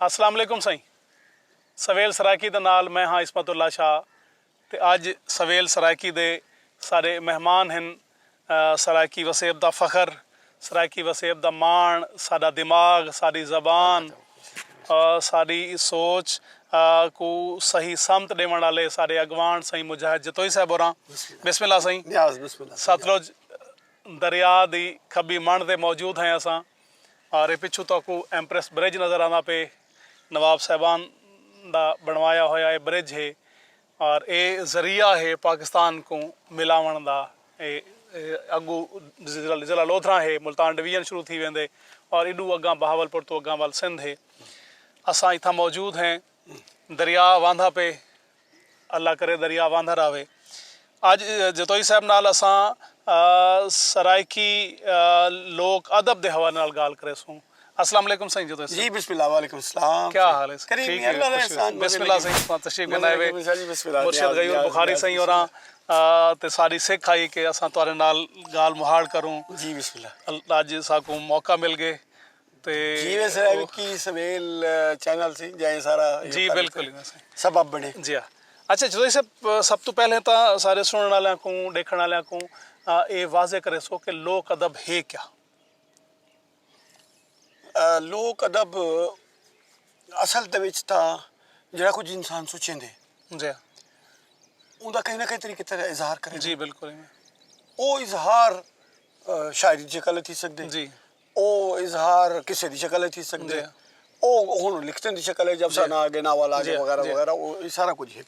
अस्सलाम वालेकुम साईं। सवेल सराकी दे नाल मैं हाँ इस्मतुल्ला शाह ते अज सवेल सराकी दे सारे मेहमान हैं। सराकी वसेब दा फखर, सराकी वसेब दा मान, साडा दिमाग, साडी ज़बान, साडी सोच को सही समत देवन वाले सारे अगवान साईं मुजाहिद जतोई साहब होरां। बिस्मिल्लाह साईं। सतलुज दरिया दी खब्बी मण ते मौजूद हैं असां और ये पिछू तक एम्प्रेस ब्रिज नज़र आना पे नवाब साहबान दा बनवाया होया ये ब्रिज है और ये जरिया है पाकिस्तान को मिलावन दा। अगू ज़िला लोधरा है, मुल्तान डिवीजन शुरू थी वेंदे और इडू अगा बहावलपुर तो अगा वाल सिंध है। असां इतना मौजूद हैं दरिया वांधा पे, अल्लाह करे दरिया वांधा रहे। अज जतोई साहब नाल असां सराइकी लोक अदब के हवाले नाल गाल करे सूँ। अस्सलाम वालेकुम साईं जतोई साहब। जी बिस्मिल्लाह वालेकुम सलाम। क्या हाल है? ठीक है बिस्मिल्लाह साईं। तशरीफ बनाए वे मुर्शिद गयूर बुखारी साईं होरां ते सारी सिख आई कि असां तुहाडे नाल गाल मुहाड़ करूँ। जी बिस्मिल्लाह। अज साकू मौका मिल गए ते जी वैसे की सवेल चैनल से जाए सारा जी बिल्कुल सबब बने जी हाँ। अच्छा जतोई साहब सब तो पहले तो सारे सुनने वाले को देखने वाले को ये वाजे करे सो कि लोक अदब है क्या? लोक अदब असल दे विच तां जेड़ा कुछ इंसान सोचेंदे जी उनका कहीं ना कहीं तरीके तरह इजहार करे। जी बिल्कुल वो इजहार शायरी दी शक्ल थी सकदे जी, वो इजहार किसी दी शक्ल थी सकदे, वो हुन लिखते दी शक्ल है जब सना आगे नावल आगे वगैरह वगैरह वो सारा कुछ है।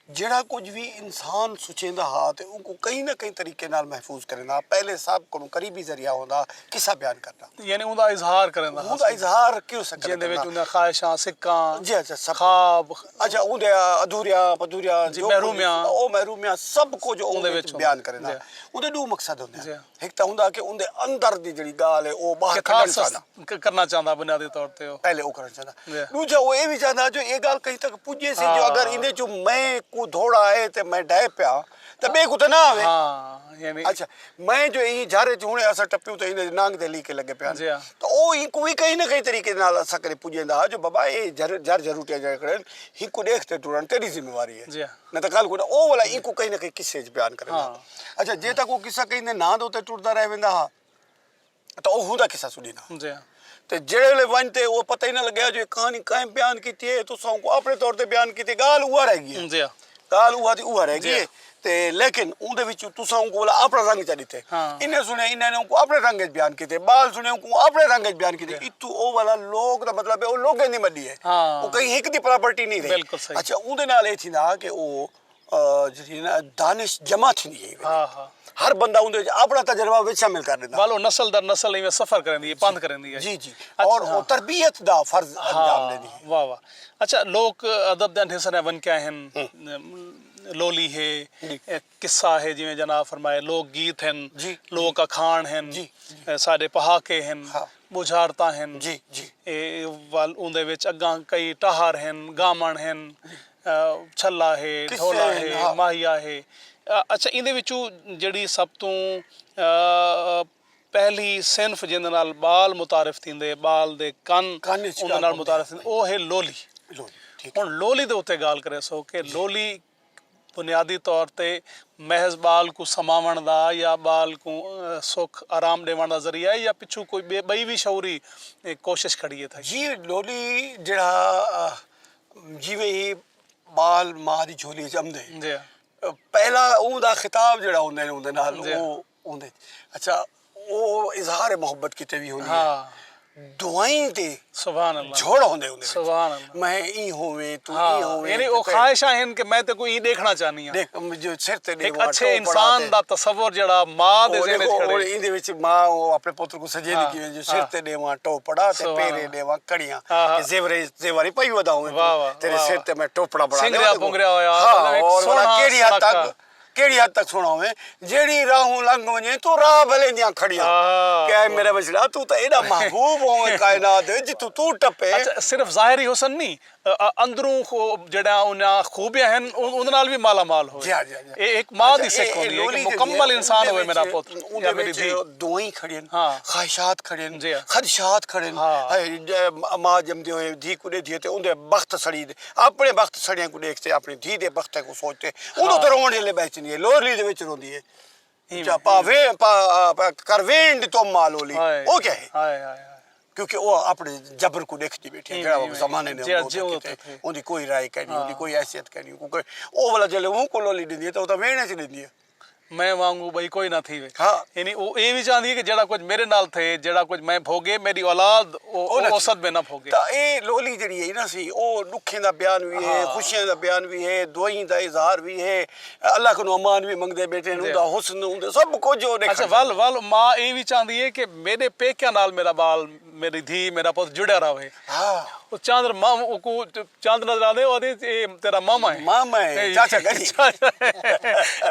जेड़ा कुछ भी इंसान सोचेंदा हा ते उनको कहीं ना कहीं तरीके नाल महफूज करना पहले सब को करीबी जरिया होंदा किस्सा बयान करना, यानी उनका इजहार करना। उनका इजहार क्यों सकदा जिंदे विच उनका ख्वाहिशां सिक्कां जी अच्छा सब ख्वाब अच्छा उनदे अधूरिया पधूरिया जी महरूमियां ओ महरूमियां सब कुछ उनदे विच बयान करना। उनदे दो मकसद होंदे एक तां हुंदा कि उनदे अंदर दी जेड़ी गाल है ओ बाहर करना चाहता बुनियादी तौर पे पहले वो करना चाहता। दूजा वो ये भी चाहता जो ये गाल कहीं तक पुजे सी जो अगर इने जो मैं को थोड़ा है ते मैं डह पिया ते बे को ना आवे। हां यानी अच्छा मैं जो ई झारे जुणे असा टप्पियो तो इने नांग दे ली के लगे पिया तो ओ ई को भी कहीं ना कहीं तरीके नाल असा करे पुजेंदा जो बाबा ए जर जरूरत है करे ही को देखते तुरंत तेरी जिम्मेवारी है जी न तो कल को ओ वाला ई को कहीं ना कहीं किस्से बयान करना। अच्छा जे तक वो किस्सा कहीं ने ना दो ते टुरदा रह वेंदा हा तो ओ हुंदा किस्सा सुनी ना जी ते जेड़े वनते वो पता ही ना लगे जो कहानी काहे बयान कीती है तो सौ को अपने तौर ते बयान कीती गाल हुआ रह गई जी गाल हुआ थी हुआ रह गई ते लेकिन उनदे विच तुसा को बोला अपना रंग च दिते इन्हें सुने इन्हें को अपने रंग च बयान कीते बाल सुने को अपने रंग च बयान कीते इतु ओ वाला लोग दा मतलब है ओ लोगे दी मड्डी है वो कहीं एक दी प्रॉपर्टी नहीं रही। अच्छा उनदे नाल ए थींदा कि ओ जी ना दानिश जमा थींदी है। हां हां हर बंदा उनदे अपना तजर्बा विच शामिल कर देंदा वालो नस्ल दर नस्ल इवें सफर करंदी है पंध करंदी है जी जी और वो तरबियत दा फर्ज अंजाम देंदी है। वाह वाह। अच्छा लोक अदब दे हिस्से वन क्या हैं लोली है किस्सा है जिवें जनाब फरमाए लोक गीत हैं लोक अखान हैं साडे पहाके हैं बुझारता हैं जी जी ए वाल उनदे विच अगा कई टहार हैं गामण हैं छल्ला है ढोला है माहिया है। अच्छा इहदे विचों जिहड़ी सब तो पहली सिनफ जिंदे नाल बाल मुतारिफ थींदे बाल दे कन उनदे नाल मुतारिफ थींदे ओ है लोली। हुण लोली दे उत्ते गाल करे सो कि लोली बुनियादी तौर ते महज बाल को समावण दा या बाल को सुख आराम देवण दा जरिया है या पिछू कोई बई भी शौरी कोशिश खड़ी है जी लोली जेड़ा जिवें ही बाल मां दी झोली च आंदे जी पहला उनदा खिताब जेड़ा हुंदे ने उनदे नाल ओ उनदे अच्छा ओ इजहार मोहब्बत किते भी हुंदी है दुआएं दे सुभान अल्लाह जोड़ होंदे हुंदे सुभान अल्लाह मैं ई होवे तू ई होवे यानी ओ ख्वाहिशां हैं कि मैं ते कोई ई देखना चाहनी हां देख जो सिर ते एक अच्छे इंसान दा तसव्वुर जेड़ा मां दे ज़हन च खड़े और इंदे विच मां ओ अपने पुत्र को सजे दी कि जो सिर ते देवा टोपड़ा ते पेरे देवा कड़ियां के जेवरी पई वदा होवे तेरे सिर ते मैं टोपड़ा बना दे सिंगरिया पुंगरिया होया और वाला केड़ी हद तक सुना में जेड़ी राहू लंघ वने तो राह भले दियां खड़ियां क्या है मेरा बचड़ा तू तो एडा महबूब हो कायनात जितु तू टपे। अच्छा सिर्फ ज़ाहिरी हुस्न नहीं ਅੰਦਰੋਂ ਜਿਹੜਾ ਉਹਨਾਂ ਖੂਬੀਆਂ ਹਨ ਉਹਦੇ ਨਾਲ ਵੀ ਮਾਲਾ ਮਾਲ ਹੋਵੇ। ਇਹ ਇੱਕ ਮਾਂ ਦੀ ਸਿੱਖ ਹੁੰਦੀ ਹੈ ਕਿ ਮੁਕੰਮਲ ਇਨਸਾਨ ਹੋਵੇ ਮੇਰਾ ਪੁੱਤ ਜਾਂ ਮੇਰੀ ਧੀ। ਦੋਈ ਖੜੇ ਨੇ, ਖਾਹਿਸ਼ਾਤ ਖੜੇ ਨੇ, ਖਦਸ਼ਾਤ ਖੜੇ ਨੇ। ਮਾਂ ਜੰਮਦੇ ਹੋਏ ਧੀ को देखिए तो उनके वक्त सड़ी अपने वक्त सड़िया को देखते अपनी धी के वक्त को सोचते उदों तो रोन जेल्ले बैच नहीं है लोहली दे विच रोंदी है पावे करवेंड तो मालोली वो क्या है क्योंकि वो अपने जबर को देखती बैठी है जेड़ा जमाने ने उनकी कोई राय कहनी उनकी कोई हैसियत कहनी वो वाला जेल्ले मुंह को लोली दिंदी है तो वेहणे च दिंदी है मैं वांगू भाई कोई ना थी वे यानी वो ये भी चाहती है कि जेड़ा कुछ मेरे नाल थे जेड़ा कुछ मैं भोगे मेरी औलाद औसत में ना भोगे। तो ये लोली जड़ी है ना सी ओ दुखें दा बयान भी है खुशियां दा बयान भी है दुआई दा इजहार भी है अल्लाह को अमान भी मंगदे बैठे ने उनदा हुस्न उनदे सब कुछ जो देखा। अच्छा वल मां ये भी चाहती है कि मेरे पेकियां नाल मेरा बाल मेरी धी मेरा पुत जुड़या रहे। वो चांदर मामा को चांद नजर आते ओदे तेरा मामा है चाचा गनी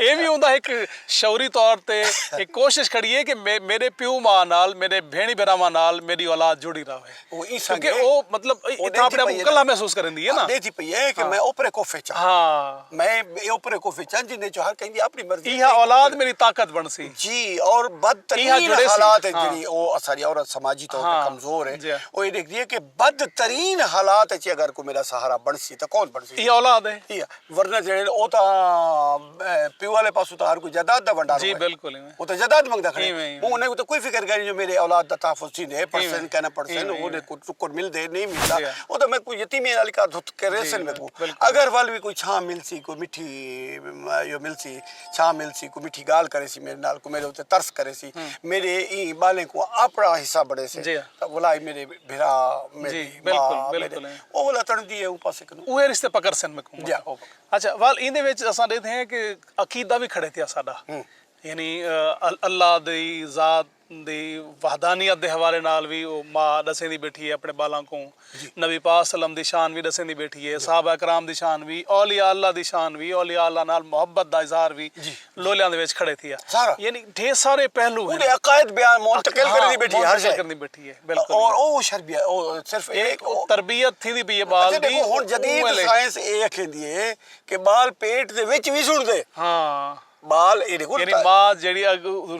ये भी हुंदा एक शौरी तौर ते एक कोशिश खड़ी है कि मेरे प्यू मां नाल मेरे भेणी भरावां नाल मेरी औलाद जुड़ी रहे। वो क्योंकि वो मतलब इतना अपने आप कला महसूस करंदी है ना देती पई है कि मैं ऊपर कोफे चा मैं ऊपर कोफे चा जिने जो हर कहंदी अपनी मर्जी इहा औलाद मेरी ताकत बनसी जी। और बदतरीन हालात है जिनी वो सारी औरत समाजी तौर पे कमजोर है वो ये देखदी है कि बदतरीन हालात है अगर को मेरा सहारा बनसी तो कौन बनसी ये औलाद है वरना जेड़े ओ ता प्यू वाले पासों तो हर कोई जायदाद दा वंडा जी बिल्कुल वो तो जायदाद मंगदा खड़े उन्हें तो कोई फिक्र नहीं जो मेरे औलाद दा तहफ्फुज़ सी ने परसेंट कहना परसेंट उन्हें कुछ टुकड़ मिल दे नहीं मिलता वो तो मैं कोई यतीमी वाली का धुत के रेसन में को अगर वाल भी कोई छां मिलसी कोई मिठी यो मिलसी छां मिलसी कोई मिठी गाल करे सी मेरे नाल को मेरे उते तरस करे सी मेरे ई बाले को अपना हिस्सा बड़े से वलाई मेरे भिरा मेरी बिल्कुल ਉਹ ਵਾਲਾ ਤਣਦੀ ਹੈ ਉਹ ਪਾਸੇ ਕਨੂੰ ਉਹ ਰਿਸ਼ਤੇ ਪਕੜ ਸਨ ਮੈਂ ਕਹੂੰਗਾ। ਅੱਛਾ ਵਾਲ ਇਹਦੇ ਵਿੱਚ ਅਸਾਂ ਦੇਖਦੇ ਹਾਂ ਕਿ ਅਕੀਦਾ ਵੀ ਖੜੇ ਤੇ ਸਾਡਾ ਯਾਨੀ ਅੱਲਾਹ ਦੀ ਜ਼ਾਤ ਦੀ ਵਹਦਾਨੀਅਤ ਦੇ ਹਵਾਲੇ ਨਾਲ ਵੀ ਉਹ ਮਾਂ ਦਸੇ ਦੀ ਬੈਠੀ ਹੈ ਆਪਣੇ ਬਾਲਾਂ ਕੋ ਨਬੀ ਪਾਕ ਸੱਲਮ ਦੀ ਸ਼ਾਨ ਵੀ ਦਸੇ ਦੀ ਬੈਠੀ ਹੈ ਸਾਹਬਾ ਇਕਰਾਮ ਦੀ ਸ਼ਾਨ ਵੀ ਔਲੀਆ ਅੱਲਾਹ ਦੀ ਸ਼ਾਨ ਵੀ ਔਲੀਆ ਅੱਲਾਹ ਨਾਲ ਮੁਹੱਬਤ ਦਾ ਇਜ਼ਹਾਰ ਵੀ ਲੋਲਿਆਂ ਦੇ ਵਿੱਚ ਖੜੇ ਥੀ यानी ढेर सारे पहलू हैं उन्हें अकायद बयान मुंतकिल करनी बैठी है हर जगह करनी बैठी है बिल्कुल और ओ शर्बिया ओ सिर्फ एक तरबियत थी भी ये बाल दी हुन जदीद साइंस ये कहंदी है कि बाल पेट दे विच भी सुणदे हां बाल ये देखो यानी मां जेडी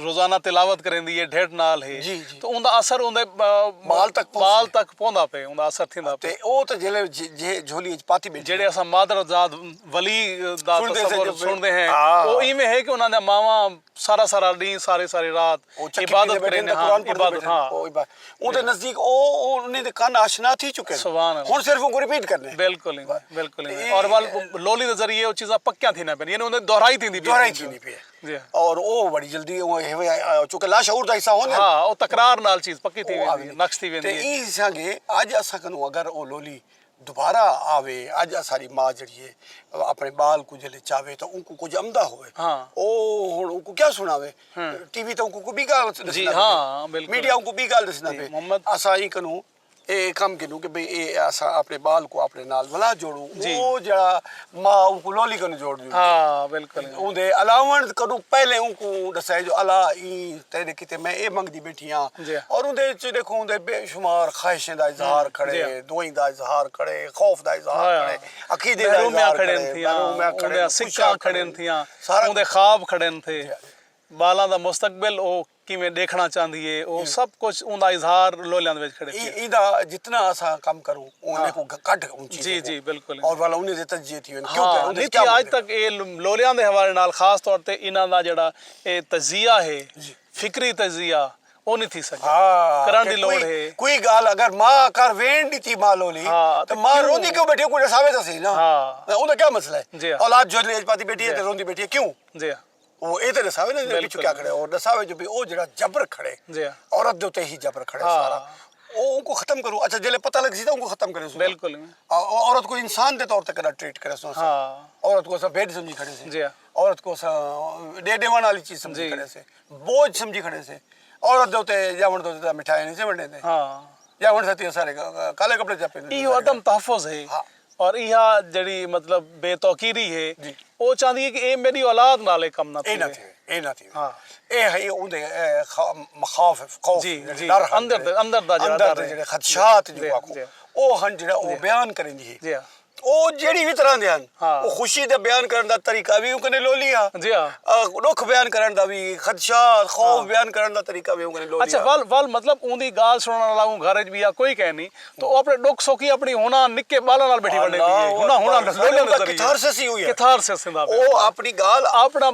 रोजाना तिलावत करेंदी है ढेड नाल है तो उनदा असर उनदे बाल तक पहुंदा पे उनदा असर थिंदा पे ते ओ तो जेले जे झोली च पाती बैठी जेडे असा मादरजाद वली दा तसव्वुर सुनदे हैं वो इवें है कि उन्हां दे मावा सारा दी सारी रात इबादत करेंदे हां इबादत हां उनदे नजदीक ओ उन्हें दे कान आशना थी चुके सुभान अल्लाह हुन सिर्फ उनको रिपीट करने बिल्कुल और वाल लोली दे जरिए वो चीज़ां पक्कियां थी ना पे यानी उन्हें दोहराई थी नहीं पे और वो बड़ी जल्दी चूंकि लाशऊर दा हिस्सा होने हां वो तकरार नाल चीज पक्की थी नक्श थी वेंदी ते ई संगे आज असा कनु अगर ओ लोली दोबारा आवे आज सारी मां जड़ी है अपने बाल को जले चावे तो उनको कुछ अमदा होवे ओ हुन उनको क्या सुनावे टीवी तो उनको भी गाल जी हां बिल्कुल मीडिया उनको भी गाल दसना पे मोहम्मद असा ही कनु ए काम के नु कि भाई ए असा अपने बाल को अपने नाल वला जोड़ू वो जड़ा मां उनको लोली कनु जोड़ दी हां बिल्कुल उनदे अलावण कनु पहले उनको दसाए जो अला ई तेरे किते मैं ए मंगदी बैठी हां और उनदे च देखो उनदे बेशुमार ख्वाहिशें दा इजहार खड़े दुआई दा इजहार खड़े खौफ दा इजहार खड़े अकीदे दा इजहार खड़े उनदे सिक्का खड़े थियां उनदे ख्वाब खड़े थे बालां दा मुस्तकबिल ओ किवें देखना चाहती है वो सब कुछ उनका इजहार लोलियां दे विच खड़े इदा जितना असा काम करूं उन्हें को कट ऊंची जी बिल्कुल और वाला उन्हें दे तजजिए थी क्यों नहीं थी आज तक ये लोलियां दे हवाले नाल खास तौर ते इना दा जेड़ा ए तजिया है फिक्री तजिया वो नहीं थी सके करन दी लोड़ है कोई गाल अगर मां कर वेंडी थी मां लोली तो मां रोंदी क्यों बैठी कोई सावे तो सही ना उनका क्या मसला है औलाद जो लेज पाती बैठी है तो रोंदी बैठी है क्यों जी वो ए ते दसावे ने पीछे क्या खड़े और दसावे जो भी ओ जड़ा जबर खड़े औरत दे ही जबर खड़े सारा ओ उनको खत्म करूं अच्छा जेले पता लग सी तो उनको खत्म करे बिल्कुल औरत को इंसान दे तौर पे कदा ट्रीट करे सो औरत को सब भेड़ समझी खड़े से जी औरत को दे देवन वाली चीज समझी खड़े से बोझ समझी खड़े से औरत दे जावण दे मिठाई नहीं से बने दे हां जावण सती सारे काले कपड़े जपे ई अदम तहफ्फुज़ है और इहा जड़ी मतलब बेतौकीरी है वो चाहती है कि ए मेरी औलाद नाले कम ना थी हां ए है उनदे मखाफ खौफ जी अंदर दा जड़ा खदशात जो ਉਹ ਹਨ ਜਿਹੜਾ ਉਹ ਬਿਆਨ ਕਰਨ ਜੀ ਜੀ ਹਾਂ ਉਹ ਜਿਹੜੀ ਵੀ ਤਰ੍ਹਾਂ ਦੇ ਹਨ ਹਾਂ। ਉਹ ਖੁਸ਼ੀ ਦਾ ਬਿਆਨ ਕਰਨ ਦਾ ਤਰੀਕਾ ਵੀ ਉਹ ਕਹਿੰਦੇ ਲੋਲੀ ਆ ਜੀ ਹਾਂ ਦੁੱਖ ਬਿਆਨ ਕਰਨ ਦਾ ਵੀ ਖਦਸ਼ਾ ਖੌਫ ਬਿਆਨ ਕਰਨ ਦਾ ਤਰੀਕਾ ਵੀ ਉਹ ਕਹਿੰਦੇ ਲੋਲੀ ਅੱਛਾ ਵਲ ਮਤਲਬ ਉਹਦੀ ਗਾਲ ਸੁਣਨ ਵਾਲਾ ਉਹ ਘਰ 'ਚ ਵੀ ਆ ਕੋਈ ਕਹਿ ਨਹੀਂ ਤਾਂ ਉਹ ਆਪਣੇ ਦੁੱਖ ਸੁੱਖੀ ਆਪਣੀ ਹੋਣਾ ਨਿੱਕੇ ਬਾਲਾਂ ਨਾਲ ਬੈਠੀ ਵੜੇ ਹੋਣਾ ਲੋਲੇ ਦੇ ਜ਼ਰੀਏ ਕਿਥਾਰਸੀ ਹੋਈ ਹੈ ਕਿਥਾਰਸਿਸ ਦਾ ਉਹ ਆਪਣੀ ਗਾਲ ਆਪਣਾ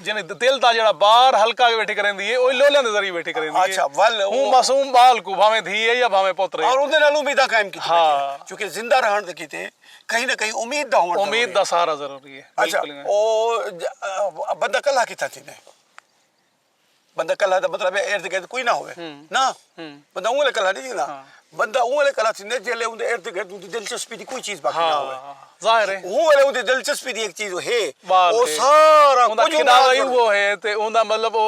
ਜਿਹਨੇ ਦਿਲ ਦਾ ਜਿਹੜਾ ਬਾਹਰ ਹਲਕਾ ਕੇ ਬੈਠੀ ਕਰਦੀ ਹੈ ਉਹ ਲੋਲਿਆਂ ਦੇ ਜ਼ਰੀਏ ਬੈਠੀ ਕਰਦੀ ਹੈ ਅੱਛਾ ਵੱਲ ਉਹ ਮਾਸੂਮ ਬਾਲ ਕੋ ਭਾਵੇਂ ਧੀ ਹੈ ਜਾਂ ਭਾਵੇਂ ਪੁੱਤਰ ਹੈ ਔਰ ਉਹਦੇ ਨਾਲ ਉਮੀਦਾਂ ਕਾਇਮ ਕੀਤੀ ਹਾਂ ਕਿਉਂਕਿ ਜ਼ਿੰਦਾ ਰਹਿਣ ਦੇ ਕਿਤੇ ਕहीं ना कहीं उम्मीद दा होना उम्मीद दा सहारा जरूरी है अच्छा ओ बंदा कल्ला किथा थी ने बंदा कल्ला दा मतलब है इर्द गिर्द कोई ना होवे ना बंदा उंगले कल्ला नहीं ना बंदा उंगले कल्ला थी ने जेले उंदे इर्द गिर्द उंदी दिलचस्पी दी कोई चीज बाकी ना होवे जाहिर है उंगले उंदी दिलचस्पी दी एक चीज है वो सारा उंदा खिदावा ही वो है ते उंदा मतलब वो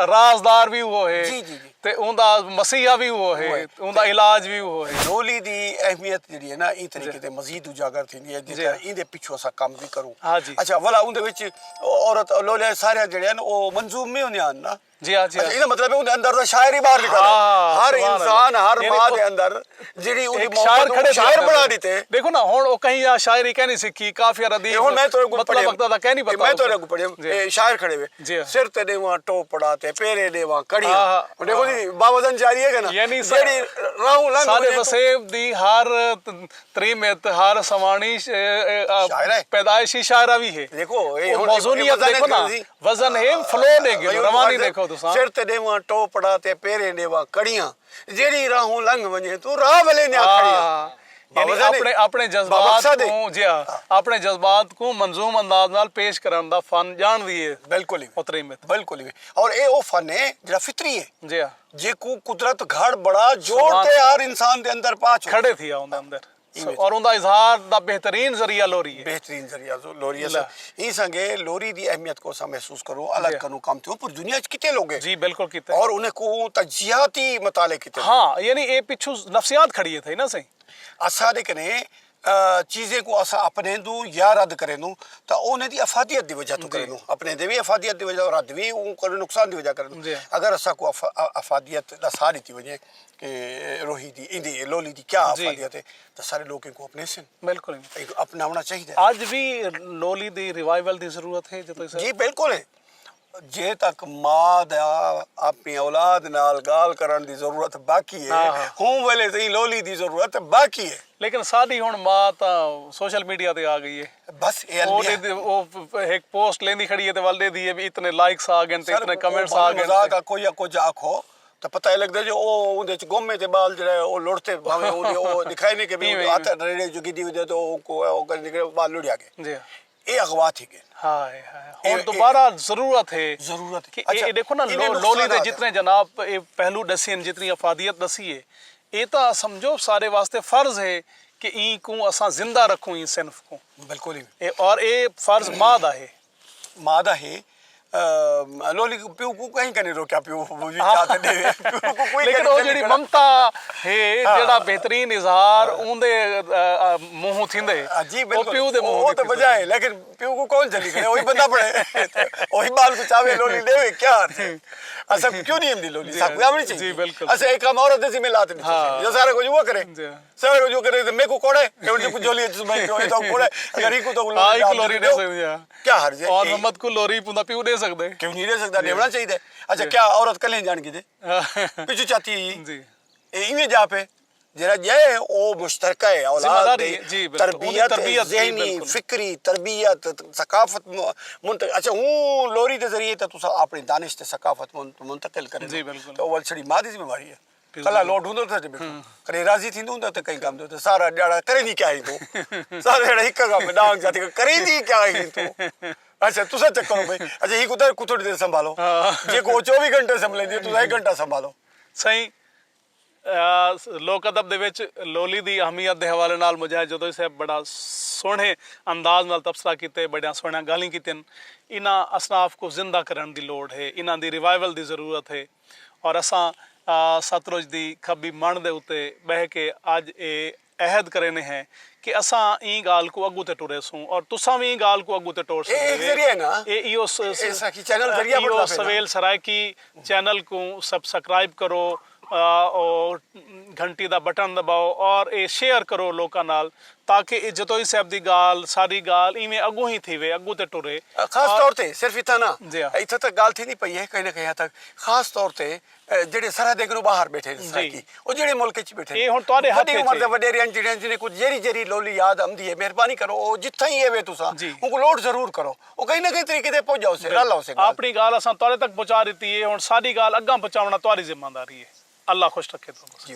राजदार भी वो है जी जी जी ਤੇ ਉਹਦਾ ਮਸੀਹਾ ਵੀ ਉਹ ਹੈ ਉਹਦਾ ਇਲਾਜ ਵੀ ਉਹ ਹੈ ਲੋਲੀ ਦੀ ਅਹਿਮੀਅਤ ਜਿਹੜੀ ਹੈ ਨਾ ਇਹ ਤਰੀਕੇ ਤੇ ਮਜ਼ੀਦ ਉਜਾਗਰ ਥੀਂਦੀ ਹੈ ਜਿੱਦਾਂ ਇਹਦੇ ਪਿੱਛੋਂ ਅਸਾਂ ਕੰਮ ਵੀ ਕਰੂ ਅੱਛਾ ਵਲਾ ਉਹਦੇ ਵਿੱਚ ਔਰਤ ਲੋਲੇ ਸਾਰੇ ਜਿਹੜੇ ਹਨ ਉਹ ਮੰਜ਼ੂਮ ਵੀ ਹੁੰਦੇ ਹਨ ਨਾ ਜੀ ਹਾਂ ਜੀ ਇਹਦਾ ਮਤਲਬ ਹੈ ਉਹਦੇ ਅੰਦਰ ਦਾ ਸ਼ਾਇਰੀ ਬਾਹਰ ਨਿਕਲਦਾ ਹਰ ਇਨਸਾਨ ਹਰ ਮਾਂ ਦੇ ਅੰਦਰ ਜਿਹੜੀ ਉਹਦੀ ਮੁਹੱਬਤ ਸ਼ਾਇਰ ਬਣਾ ਦਿੱਤੇ ਦੇਖੋ ਨਾ ਹੁਣ ਉਹ ਕहीं ਆ ਸ਼ਾਇਰੀ ਕਹਿ ਨਹੀਂ ਸਿੱਖੀ ਕਾਫੀਆ ਰਦੀ ਹੁਣ ਮੈਂ ਤੋਰੇ ਕੋ ਪੜਿਆ ਵਕਤ ਦਾ ਕਹਿ ਨਹੀਂ ਪਤਾ ਮੈਂ ਤੋਰੇ ਕੋ ਪੜਿਆ ਸ਼ਾਇਰ ਖੜੇ ਵੇ ਸਿਰ ਤੇ ਦੇਵਾ ਟੋਪੜਾ ਤੇ ਪੇਰੇ ਦੇਵਾ ਕੜੀਆਂ ਦੇਖੋ ਜੀ ਬਾਵਜ਼ਨ ਜਾਰੀ ਹੈ ਨਾ ਜਿਹੜੀ ਰਾਹੂ ਲੰਘ ਸਾਡੇ ਵਸੇਬ ਦੀ ਹਰ ਤਰੀਮਤ ਹਰ ਸਮਾਣੀ ਪੈਦਾਇਸ਼ੀ ਸ਼ਾਇਰਾ ਵੀ ਹੈ ਦੇਖੋ ਇਹ ਹੁਣ ਮੌਜ਼ੂਨੀਅਤ ਦੇਖੋ ਨਾ ਵਜ਼ਨ ਹੈ ਫਲੋ ਦੇਗੇ ਰਵਾਨੀ ਦੇਖੋ ਤੁਸੀਂ ਸਿਰ ਤੇ ਦੇਵਾ ਟੋਪੜਾ ਤੇ ਪੇਰੇ ਦੇਵਾ ਕੜੀਆਂ ਜਿਹੜੀ ਰਾਹੂ ਲੰਘ ਵਣੇ ਤੂੰ ਰਾਹ ਵਾਲੇ ਨੇ ਆਖੜੀਆਂ ਆਪਣੇ ਜਜ਼ਬਾਤ ਨੂੰ ਜੀ ਆਪਣੇ ਜਜ਼ਬਾਤ ਨੂੰ ਮਨਜ਼ੂਮ ਅੰਦਾਜ਼ ਨਾਲ ਪੇਸ਼ ਕਰਨ ਦਾ ਫਨ ਜਾਣਦੀ ਹੈ ਬਿਲਕੁਲ ਹੀ ਉਤਰੀਮਤ ਬਿਲਕੁਲ ਹੀ ਔਰ ਇਹ ਉਹ ਫਨ ਹੈ ਜਿਹੜਾ ਫਿਤਰੀ ਹੈ ਜੀ ਜੇ ਕੋ ਕੁਦਰਤ ਘੜ ਬੜਾ ਜੋੜ ਤੇ ਹਰ ਇਨਸਾਨ ਦੇ ਅੰਦਰ ਪਾਛ ਖੜੇ ਥੀ ਉਹਦੇ ਅੰਦਰ और उनका इजहार दा बेहतरीन जरिया लोरी है बेहतरीन जरिया लोरी है ई संगे लोरी दी अहमियत को सा महसूस करो अलग करो काम थे पर दुनिया च कितने लोग हैं जी बिल्कुल कितने और उन्हें को तजियाती मताले कितने हां यानी ये पिछु नफ्सियात खड़ी है ना सही असा दे कने चीजें को असा अपने दू या रद्द करे नु तो उन्हें दी अफादियत दी वजह तो करे नु अपने दे भी अफादियत दी वजह और रद्द भी उन को नुकसान दी वजह करे नु अगर असा को अफादियत दा सारी दी वजह कि रोही दी इंदी लोली दी क्या अफादियत है तो सारे लोगों को अपने से बिल्कुल अपनाना चाहिए आज भी लोली दी रिवाइवल दी जरूरत है जो जी बिल्कुल है जे तक मां दा अपनी औलाद नाल गाल करन दी जरूरत बाकी है हूं वेले ते लोली दी जरूरत बाकी है लेकिन साडी हुन मां ता सोशल मीडिया ते आ गई है बस ये वो एक पोस्ट लेंदी खड़ी है ते वाले दी है भी इतने लाइक्स आ गए ते इतने कमेंट्स आ गए मजाक कोई या कुछ आखो तो पता ही लगदा जो ओ उंदे च गोमे ते बाल जड़ा ओ लुड़ते भावे ओ दिखाई नहीं के भी आता रेड़े जो गिदी वदे तो को ओ कर निकले बाल लुड़ गए जी ये अगवा थी गए हाय हाय और दोबारा जरूरत है कि ये देखो ना लोली दे जितने जनाब ये पहलू दसी जितनी अफादियत दसी है ये तो समझो सारे वास्ते फर्ज है कि ई को असा जिंदा रखूं ई सिनफ को बिल्कुल ही और ये फर्ज मादा है लोली प्यू को कहीं कने रोक्या प्यू वो भी चाहते दे प्यू को कोई लेकिन वो जेडी ममता है जेड़ा बेहतरीन इजहार उंदे मुंह थिंदे जी बिल्कुल प्यू दे मुंह वो तो बजाए लेकिन प्यू को कौन चली करे वही बंदा पड़े वही बाल को चावे लोली देवे क्या ऐसा क्यों नहीं हम दी लोली सब आवनी चाहिए जी बिल्कुल ऐसे एक काम औरत से में लाते नहीं जो सारा कुछ वो करे सारा कुछ जो करे तो मैं को कोड़े उनके कुछ जोली मैं तो कोड़े अगर ही को तो लोरी दे क्या हर्ज है और मोहम्मद को लोरी पुंदा प्यू दे सकदे क्यों नहीं दे सकता देना चाहिए अच्छा क्या औरत कल जान की दे पीछे चाहती जी इन्हें जा पे जरा ये ओ मुश्तरका है औलाद तरबियत ज़हनी फिक्री तरबियत सकाफत मुंतकिल अच्छा हूं लोरी के जरिए तो तुसा अपनी दानिश ते सकाफत मुंतकिल करे जी बिल्कुल तो वल छड़ी मां दी जिम्मेवारी है कला लोड हुंदो तो करे राजी थींदो तो कई काम तो सारा डाड़ा करे नहीं क्या है तू सारा डाड़ा हिक काम में डांग जाती करे नहीं क्या है तू अच्छा तुसा चेक करो भाई अच्छा ही कुछ थोड़ी देर संभालो जे को 24 घंटे संभाल दियो तुसा 1 घंटा संभालो सही लोक अदब दे विच लोली दी अहमियत दे हवाले नाल मुझे जदों से बड़ा सोहणे अंदाज नाल तबसरा कीते बड़ा सोहणा गाली कीतन इना असनाफ को जिंदा करन दी लोड़ है इना दी रिवाइवल दी जरूरत है और असा सतलुज दी खब्बी मण दे उते बह के आज ए अहद करेने हैं कि असा ई गाल को अगू ते टुरे सूं और तुसा भी गाल को अगू ते टोर सकदे एक जरिया ना ए इयो चैनल जरिया सवेल सरायकी चैनल को सब्सक्राइब करो और घंटी ਦਾ ਬਟਨ ਦਬਾਓ ਔਰ ਇਹ ਸ਼ੇਅਰ ਕਰੋ ਲੋਕਾਂ ਨਾਲ ਤਾਂ ਕਿ ਇਹ ਜਤੋਈ ਸਾਹਿਬ ਦੀ ਗਾਲ ਸਾਰੀ ਗਾਲ ਇਵੇਂ ਅੱਗੋਂ ਹੀ ਥੀਵੇ ਅੱਗੋਂ ਤੇ ਟੁਰੇ ਖਾਸ ਤੌਰ ਤੇ ਸਿਰਫ ਇਤਾਂ ਨਾ ਜੀ ਹਾਂ। ਇੱਥੇ ਤੱਕ ਗੱਲ ਥੀ ਨਹੀਂ ਪਈ ਹੈ ਕहीं ਨਾ कहीं ਤੱਕ ਖਾਸ ਤੌਰ ਤੇ ਜਿਹੜੇ ਸਰਹੱਦ ਦੇ ਬਾਹਰ ਬੈਠੇ ਨੇ ਸਰਾਕੀ ਉਹ ਜਿਹੜੇ ਮੁਲਕ 'ਚ ਬੈਠੇ ਇਹ ਹੁਣ ਤੁਹਾਡੇ ਹੱਥ ਵੱਡੀ ਉਮਰ ਦੇ ਵਡੇਰਿਆਂ ਜਿਹੜੇ ਜਿਹਨੇ ਕੁਝ ਜਿਹੜੀ ਲੋਲੀ ਯਾਦ ਆਉਂਦੀ ਹੈ ਮਿਹਰਬਾਨੀ ਕਰੋ ਉਹ ਜਿੱਥੇ ਹੀ ਹੈ ਤੁਸੀਂ ਉਹਨੂੰ ਲੋਡ ਜ਼ਰੂਰ ਕਰੋ ਉਹ ਕहीं ਨਾ कहीं ਤਰੀਕੇ ਤੇ ਪਹੁੰਚ ਜਾਓ ਸੇ ਰੱਲ ਆਓ ਸੇ ਆਪਣੀ ਗਾਲ ਅਸਾਂ ਤੁਹਾਡੇ ਤੱਕ ਪਹੁੰਚਾ ਦਿੱਤੀ ਹੈ ਹੁਣ ਸਾਡੀ ਗਾਲ ਅੱਗਾ ਪਹੁੰਚਾਉਣਾ ਤੁਹਾਡੀ ਜ਼ਿੰਮੇਵਾਰੀ ਹੈ ਅੱਲਾ ਖੁਸ਼ ਰੱਖੇ ਤੁਹਾਨੂੰ ਜੀ